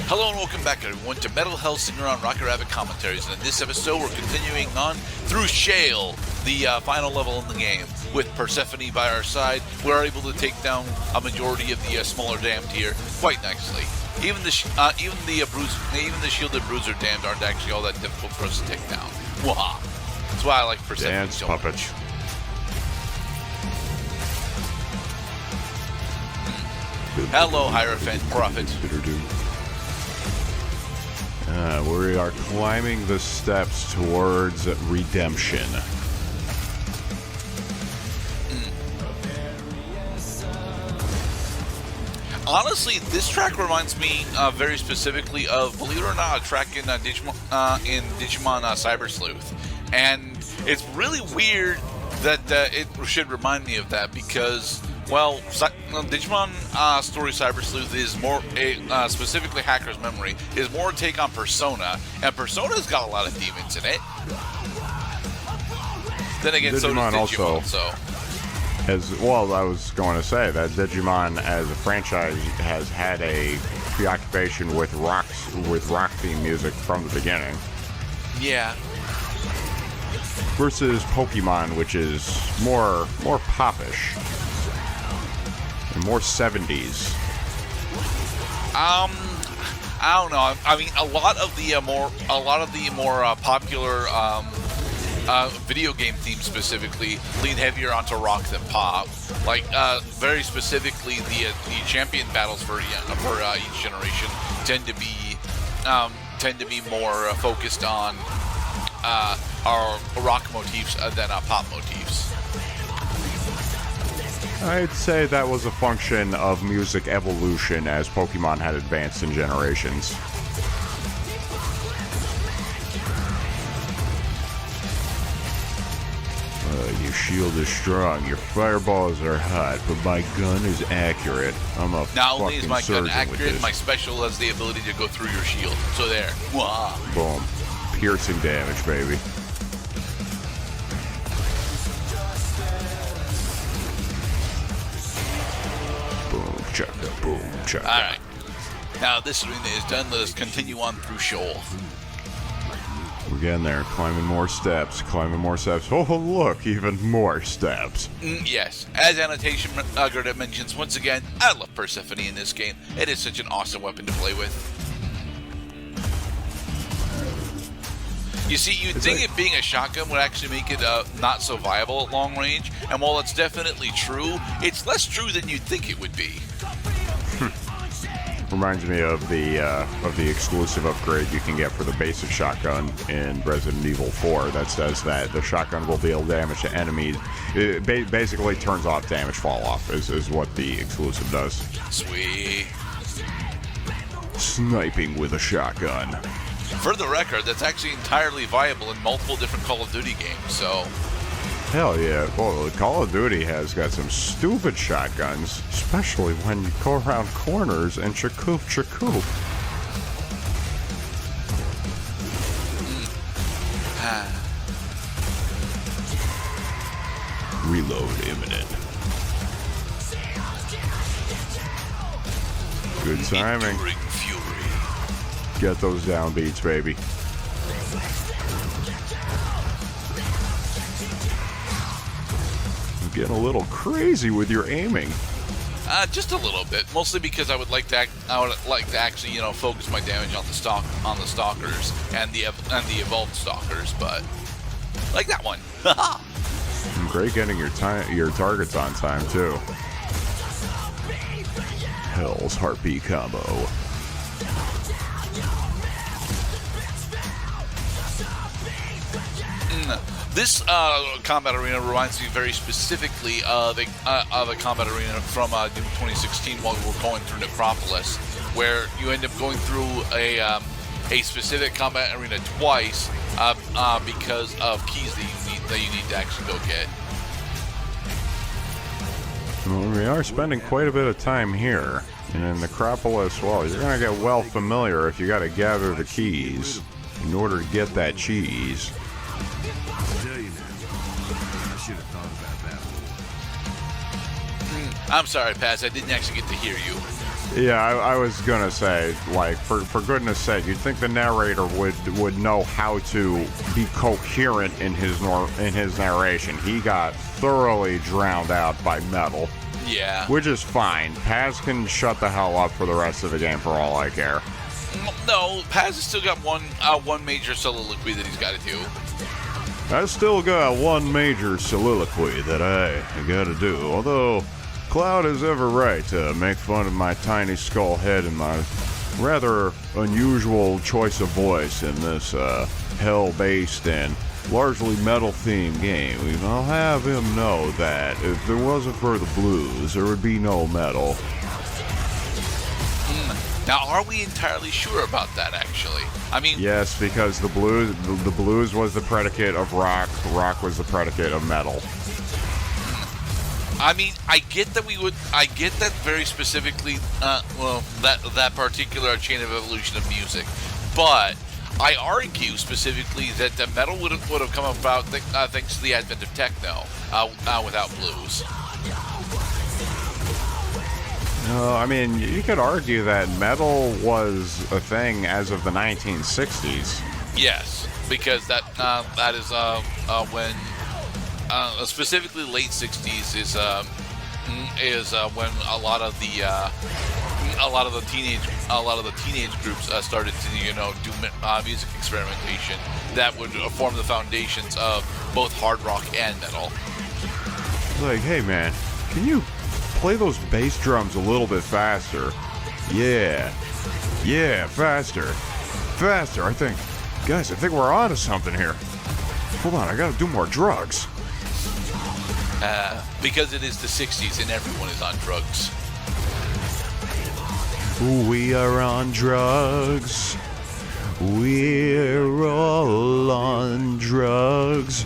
Hello and welcome back, everyone, to Metal Hellsinger on Rocket Rabbit Commentaries. And in this episode, we're continuing on through Sheol, the final level in the game. With Persephone by our side, we're able to take down a majority of the smaller damned here quite nicely. Even the shielded bruiser damned aren't actually all that difficult for us to take down. Waha! That's why I like Persephone Dance so puppet. much. Hello, Hierophant Prophet. We are climbing the steps towards redemption. Honestly, this track reminds me very specifically of, believe it or not, a track in Digimon Cyber Sleuth. And it's really weird that it should remind me of that because, well, Digimon Story Cyber Sleuth is more, specifically Hacker's Memory, is more a take on Persona, and Persona's got a lot of demons in it. Then again, so does Digimon, also, as well, I was going to say that Digimon as a franchise has had a preoccupation with rock theme music from the beginning. Yeah. Versus Pokemon, which is more popish. More 70s. I don't know. I mean, a lot of the more popular video game themes specifically lean heavier onto rock than pop. Like very specifically, the champion battles for each generation tend to be more focused on our rock motifs than pop motifs. I'd say that was a function of music evolution as Pokemon had advanced in generations. Your shield is strong, your fireballs are hot, but my gun is accurate. I'm a Not only is my gun accurate, my this. special has the ability to go through your shield. So there. Wah. Boom. Piercing damage, baby. Boom, chaka, boom, chaka. Alright. Now this arena is done. Let us continue on through Sheol. We're getting there. Climbing more steps. Oh, look, even more steps. Yes. As annotation Gerdat mentions, once again, I love Persephone in this game. It is such an awesome weapon to play with. You see, you'd think it being a shotgun would actually make it not so viable at long range, and while it's definitely true, it's less true than you'd think it would be. Reminds me of the exclusive upgrade you can get for the basic shotgun in Resident Evil 4 that says that the shotgun will deal damage to enemies. It basically turns off damage fall off is what the exclusive does. Sweet. Sniping with a shotgun. For the record, that's actually entirely viable in multiple different Call of Duty games, so... Hell yeah. Well, Call of Duty has got some stupid shotguns, especially when you go around corners and chakoof. Reload imminent. Good timing. Enduring fury. Get those downbeats, baby. Getting a little crazy with your aiming. Just a little bit, mostly because I would like to actually, focus my damage on the stalkers and the evolved stalkers, but like that one. Great getting your targets on time too. Hell's Heartbeat combo. This combat arena reminds me very specifically of a combat arena from Doom 2016 while we were going through Necropolis, where you end up going through a specific combat arena twice because of keys that you need to actually go get. Well, we are spending quite a bit of time here. And in Necropolis, well, you're going to get well familiar if you got to gather the keys in order to get that cheese. I'm sorry, Paz. I didn't actually get to hear you. Yeah, I was gonna say, like, for goodness sake, you'd think the narrator would know how to be coherent in his narration. He got thoroughly drowned out by metal. Yeah. Which is fine. Paz can shut the hell up for the rest of the game for all I care. No, Paz has still got one major soliloquy that he's got to do. I still got one major soliloquy that I gotta do, although Cloud is ever right to make fun of my tiny skull head and my rather unusual choice of voice in this hell-based and largely metal-themed game. I'll have him know that if there wasn't for the blues, there would be no metal. Now, are we entirely sure about that, actually? I mean... Yes, because the blues was the predicate of rock, rock was the predicate of metal. I mean, I get that very specifically, that particular chain of evolution of music, but I argue specifically that the metal would have come about thanks to the advent of techno, without blues. I mean, you could argue that metal was a thing as of the 1960s. Yes, because that is when specifically late 60s is when a lot of the teenage groups started to do music experimentation that would form the foundations of both hard rock and metal. Like, hey man, can you play those bass drums a little bit faster? Yeah, faster. I think, guys, I think we're onto something here. Hold on, I gotta do more drugs. Because it is the 60s and everyone is on drugs. We are on drugs. We're all on drugs.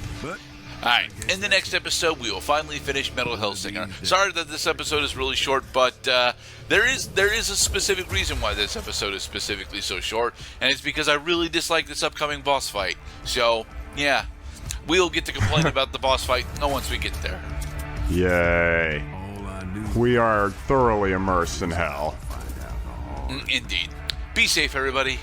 Alright, in the next episode, we will finally finish Metal Hellsinger. Sorry that this episode is really short, but there is a specific reason why this episode is specifically so short, and it's because I really dislike this upcoming boss fight. So, yeah, we'll get to complain about the boss fight once we get there. Yay. We are thoroughly immersed in hell. Indeed. Be safe, everybody.